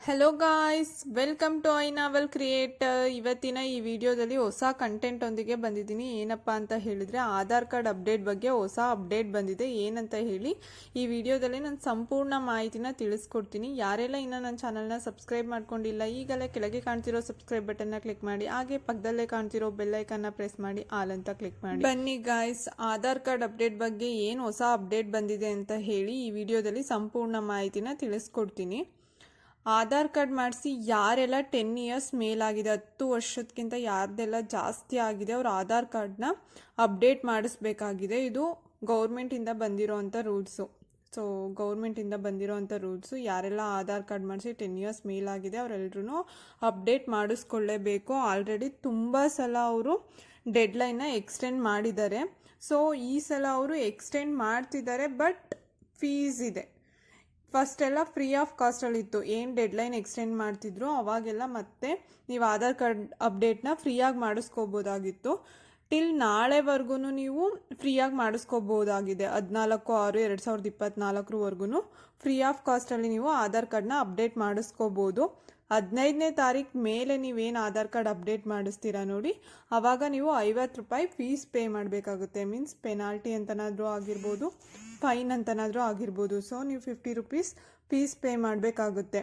Hello guys, welcome to I novel creator. ಇವತ್ತಿನ ಈ ವಿಡಿಯೋದಲ್ಲಿ ಹೊಸ ಕಂಟೆಂಟ್ ಒಂದಿಗೆ ಬಂದಿದ್ದೀನಿ. ಏನಪ್ಪ ಅಂತ ಹೇಳಿದ್ರೆ ಆಧಾರ್ ಕಾರ್ಡ್ ಅಪ್ಡೇಟ್ ಬಗ್ಗೆ ಹೊಸ ಅಪ್ಡೇಟ್ ಬಂದಿದೆ. ಏನಂತ ಹೇಳಿ ಈ ವಿಡಿಯೋದಲ್ಲಿ ನಾನು ಸಂಪೂರ್ಣ ಮಾಹಿತಿನ ತಿಳಿಸ್ಕೊಡ್ತೀನಿ. ಯಾರೆಲ್ಲ ಇನ್ನೂ ನನ್ನ ಚಾನಲ್ನ ಸಬ್ಸ್ಕ್ರೈಬ್ ಮಾಡ್ಕೊಂಡಿಲ್ಲ, ಈಗಲೇ ಕೆಳಗೆ ಕಾಣ್ತಿರೋ ಸಬ್ಸ್ಕ್ರೈಬ್ ಬಟನ್ನ ಕ್ಲಿಕ್ ಮಾಡಿ, ಹಾಗೆ ಪಕ್ಕದಲ್ಲೇ ಕಾಣ್ತಿರೋ ಬೆಲ್ ಐಕನ್ನ ಪ್ರೆಸ್ ಮಾಡಿ ಆಲ್ ಅಂತ ಕ್ಲಿಕ್ ಮಾಡಿ. ಬನ್ನಿ ಗಾಯ್ಸ್, ಆಧಾರ್ ಕಾರ್ಡ್ ಅಪ್ಡೇಟ್ ಬಗ್ಗೆ ಏನು ಹೊಸ ಅಪ್ಡೇಟ್ ಬಂದಿದೆ ಅಂತ ಹೇಳಿ ಈ ವಿಡಿಯೋದಲ್ಲಿ ಸಂಪೂರ್ಣ ಮಾಹಿತಿನ ತಿಳಿಸ್ಕೊಡ್ತೀನಿ. ಆಧಾರ್ ಕಾರ್ಡ್ ಮಾಡಿಸಿ ಯಾರೆಲ್ಲ 10 ಇಯರ್ಸ್ ಮೇಲಾಗಿದೆ, 10 ವರ್ಷಕ್ಕಿಂತ ಯಾರ್ದೆಲ್ಲ ಜಾಸ್ತಿ ಆಗಿದೆ, ಅವ್ರ ಆಧಾರ್ ಕಾರ್ಡ್ನ ಅಪ್ಡೇಟ್ ಮಾಡಿಸ್ಬೇಕಾಗಿದೆ. ಇದು ಗೌರ್ಮೆಂಟಿಂದ ಬಂದಿರೋವಂಥ ರೂಲ್ಸು. ಸೊ ಗೌರ್ಮೆಂಟಿಂದ ಬಂದಿರೋವಂಥ ರೂಲ್ಸು. ಯಾರೆಲ್ಲ ಆಧಾರ್ ಕಾರ್ಡ್ ಮಾಡಿಸಿ 10 ಇಯರ್ಸ್ ಮೇಲಾಗಿದೆ ಅವರೆಲ್ಲರೂ ಅಪ್ಡೇಟ್ ಮಾಡಿಸ್ಕೊಳ್ಳೇಬೇಕು. ಆಲ್ರೆಡಿ ತುಂಬ ಸಲ ಅವರು ಡೆಡ್ಲೈನ್ನ ಎಕ್ಸ್ಟೆಂಡ್ ಮಾಡಿದ್ದಾರೆ. ಸೊ ಈ ಸಲ ಅವರು ಎಕ್ಸ್ಟೆಂಡ್ ಮಾಡ್ತಿದ್ದಾರೆ, ಬಟ್ ಫೀಸ್ ಇದೆ. ಫಸ್ಟ್ ಎಲ್ಲ ಫ್ರೀ ಆಫ್ ಕಾಸ್ಟಲ್ಲಿತ್ತು. ಏನು ಡೆಡ್ಲೈನ್ ಎಕ್ಸ್ಟೆಂಡ್ ಮಾಡ್ತಿದ್ರು ಅವಾಗೆಲ್ಲ ಮತ್ತೆ ನೀವು ಆಧಾರ್ ಕಾರ್ಡ್ ಅಪ್ಡೇಟ್ನ ಫ್ರೀಯಾಗಿ ಮಾಡಿಸ್ಕೋಬೋದಾಗಿತ್ತು. ಟಿಲ್ ನಾಳೆವರೆಗೂ ನೀವು ಫ್ರೀಯಾಗಿ ಮಾಡಿಸ್ಕೋಬೋದಾಗಿದೆ. 14/6/2024 ಫ್ರೀ ಆಫ್ ಕಾಸ್ಟಲ್ಲಿ ನೀವು ಆಧಾರ್ ಕಾರ್ಡ್ನ ಅಪ್ಡೇಟ್ ಮಾಡಿಸ್ಕೋಬೋದು. 15ನೇ ತಾರೀಕು ಮೇಲೆ ನೀವೇನು ಆಧಾರ್ ಕಾರ್ಡ್ ಅಪ್ಡೇಟ್ ಮಾಡಿಸ್ತೀರಾ ನೋಡಿ, ಆವಾಗ ನೀವು 50 ರೂಪಾಯಿ ಫೀಸ್ ಪೇ ಮಾಡಬೇಕಾಗುತ್ತೆ. ಮೀನ್ಸ್ ಪೆನಾಲ್ಟಿ ಅಂತನಾದರೂ ಆಗಿರ್ಬೋದು, ಫೈನ್ ಅಂತನಾದರೂ ಆಗಿರ್ಬೋದು. ಸೊ ನೀವು 50 ರೂಪೀಸ್ ಫೀಸ್ ಪೇ ಮಾಡಬೇಕಾಗುತ್ತೆ.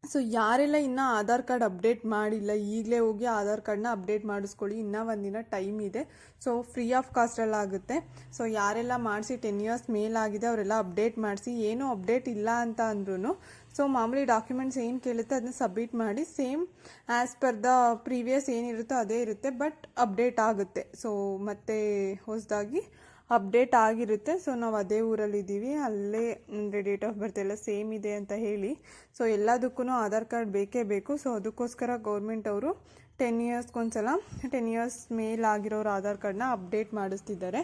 ಸೊ ಯಾರೆಲ್ಲ ಇನ್ನೂ ಆಧಾರ್ ಕಾರ್ಡ್ ಅಪ್ಡೇಟ್ ಮಾಡಿಲ್ಲ, ಈಗಲೇ ಹೋಗಿ ಆಧಾರ್ ಕಾರ್ಡ್ನ ಅಪ್ಡೇಟ್ ಮಾಡಿಸ್ಕೊಳ್ಳಿ. ಇನ್ನೂ ಒಂದಿನ ಟೈಮ್ ಇದೆ. ಸೊ ಫ್ರೀ ಆಫ್ ಕಾಸ್ಟಲ್ಲಾಗುತ್ತೆ. ಸೊ ಯಾರೆಲ್ಲ ಮಾಡಿಸಿ 10 ಇಯರ್ಸ್ ಮೇಲಾಗಿದೆ ಅವರೆಲ್ಲ ಅಪ್ಡೇಟ್ ಮಾಡಿಸಿ. ಏನೂ ಅಪ್ಡೇಟ್ ಇಲ್ಲ ಅಂತ ಅಂದ್ರೂ ಸೊ ಮಾಮೂಲಿ ಡಾಕ್ಯುಮೆಂಟ್ಸ್ ಏನು ಕೇಳುತ್ತೆ ಅದನ್ನ ಸಬ್ಮಿಟ್ ಮಾಡಿ. Same as per the previous ಏನಿರುತ್ತೋ ಅದೇ ಇರುತ್ತೆ, ಬಟ್ ಅಪ್ಡೇಟ್ ಆಗುತ್ತೆ. ಸೊ ಮತ್ತೆ ಹೊಸದಾಗಿ ಅಪ್ಡೇಟ್ ಆಗಿರುತ್ತೆ. ಸೊ ನಾವು ಅದೇ ಊರಲ್ಲಿದ್ದೀವಿ, ಅಲ್ಲೇ ಅಂದರೆ ಡೇಟ್ ಆಫ್ ಬರ್ತ್ ಎಲ್ಲ ಸೇಮ್ ಇದೆ ಅಂತ ಹೇಳಿ. ಸೊ ಎಲ್ಲದಕ್ಕೂ ಆಧಾರ್ ಕಾರ್ಡ್ ಬೇಕೇ ಬೇಕು. ಸೊ ಅದಕ್ಕೋಸ್ಕರ ಗೌರ್ಮೆಂಟ್ ಅವರು 10 ಇಯರ್ಸ್ಗೊಂದ್ಸಲ 10 ಇಯರ್ಸ್ ಮೇಲಾಗಿರೋರು ಆಧಾರ್ ಕಾರ್ಡ್ನ ಅಪ್ಡೇಟ್ ಮಾಡಿಸ್ತಿದ್ದಾರೆ.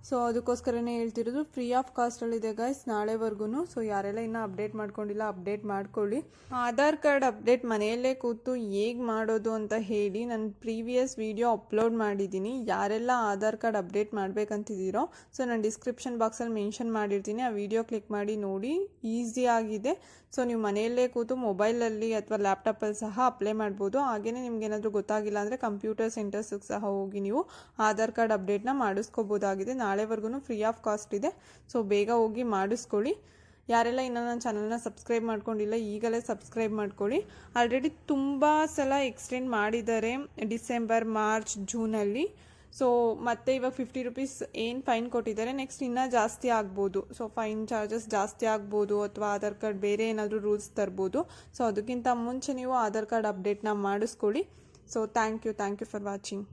ಸೊ ಅದಕ್ಕೋಸ್ಕರನೇ ಹೇಳ್ತಿರೋದು. ಫ್ರೀ ಆಫ್ ಕಾಸ್ಟಲ್ಲಿದೆ ಗೈಸ್ ನಾಳೆವರೆಗೂ. ಸೊ ಯಾರೆಲ್ಲ ಇನ್ನೂ ಅಪ್ಡೇಟ್ ಮಾಡ್ಕೊಂಡಿಲ್ಲ ಅಪ್ಡೇಟ್ ಮಾಡ್ಕೊಳ್ಳಿ. ಆಧಾರ್ ಕಾರ್ಡ್ ಅಪ್ಡೇಟ್ ಮನೆಯಲ್ಲೇ ಕೂತು ಹೇಗೆ ಮಾಡೋದು ಅಂತ ಹೇಳಿ ನನ್ನ ಪ್ರೀವಿಯಸ್ ವಿಡಿಯೋ ಅಪ್ಲೋಡ್ ಮಾಡಿದ್ದೀನಿ. ಯಾರೆಲ್ಲ ಆಧಾರ್ ಕಾರ್ಡ್ ಅಪ್ಡೇಟ್ ಮಾಡಬೇಕಂತಿದ್ದೀರೋ ಸೊ ನಾನು ಡಿಸ್ಕ್ರಿಪ್ಷನ್ ಬಾಕ್ಸಲ್ಲಿ ಮೆನ್ಷನ್ ಮಾಡಿರ್ತೀನಿ. ಆ ವಿಡಿಯೋ ಕ್ಲಿಕ್ ಮಾಡಿ ನೋಡಿ, ಈಸಿ ಆಗಿದೆ. ಸೊ ನೀವು ಮನೆಯಲ್ಲೇ ಕೂತು ಮೊಬೈಲಲ್ಲಿ ಅಥವಾ ಲ್ಯಾಪ್ಟಾಪಲ್ಲಿ ಸಹ ಅಪ್ಲೈ ಮಾಡ್ಬೋದು. ಹಾಗೆಯೇ ನಿಮ್ಗೆ ಏನಾದರೂ ಗೊತ್ತಾಗಿಲ್ಲ ಅಂದರೆ ಕಂಪ್ಯೂಟರ್ ಸೆಂಟರ್ಸಿಗೆ ಸಹ ಹೋಗಿ ನೀವು ಆಧಾರ್ ಕಾರ್ಡ್ ಅಪ್ಡೇಟ್ನ ಮಾಡಿಸ್ಕೋಬೋದಾಗಿದೆ. ನಾಳೆವರೆಗೂ ಫ್ರೀ ಆಫ್ ಕಾಸ್ಟ್ ಇದೆ. ಸೊ ಬೇಗ ಹೋಗಿ ಮಾಡಿಸ್ಕೊಳ್ಳಿ. ಯಾರೆಲ್ಲ ಇನ್ನೂ ನನ್ನ ಚಾನಲ್ನ ಸಬ್ಸ್ಕ್ರೈಬ್ ಮಾಡ್ಕೊಂಡಿಲ್ಲ ಈಗಲೇ ಸಬ್ಸ್ಕ್ರೈಬ್ ಮಾಡ್ಕೊಳ್ಳಿ. ಆಲ್ರೆಡಿ ತುಂಬ ಸಲ ಎಕ್ಸ್ಟೆಂಡ್ ಮಾಡಿದ್ದಾರೆ, ಡಿಸೆಂಬರ್, ಮಾರ್ಚ್, ಜೂನಲ್ಲಿ. ಸೊ ಮತ್ತೆ ಇವಾಗ 50 ರೂಪೀಸ್ ಏನು ಫೈನ್ ಕೊಟ್ಟಿದ್ದಾರೆ, ನೆಕ್ಸ್ಟ್ ಇನ್ನೂ ಜಾಸ್ತಿ ಆಗ್ಬೋದು. ಸೊ ಫೈನ್ ಚಾರ್ಜಸ್ ಜಾಸ್ತಿ ಆಗ್ಬೋದು, ಅಥವಾ ಆಧಾರ್ ಕಾರ್ಡ್ ಬೇರೆ ಏನಾದರೂ ರೂಲ್ಸ್ ತರ್ಬೋದು. ಸೊ ಅದಕ್ಕಿಂತ ಮುಂಚೆ ನೀವು ಆಧಾರ್ ಕಾರ್ಡ್ ಅಪ್ಡೇಟ್ನ ಮಾಡಿಸ್ಕೊಳ್ಳಿ. So thank you for watching.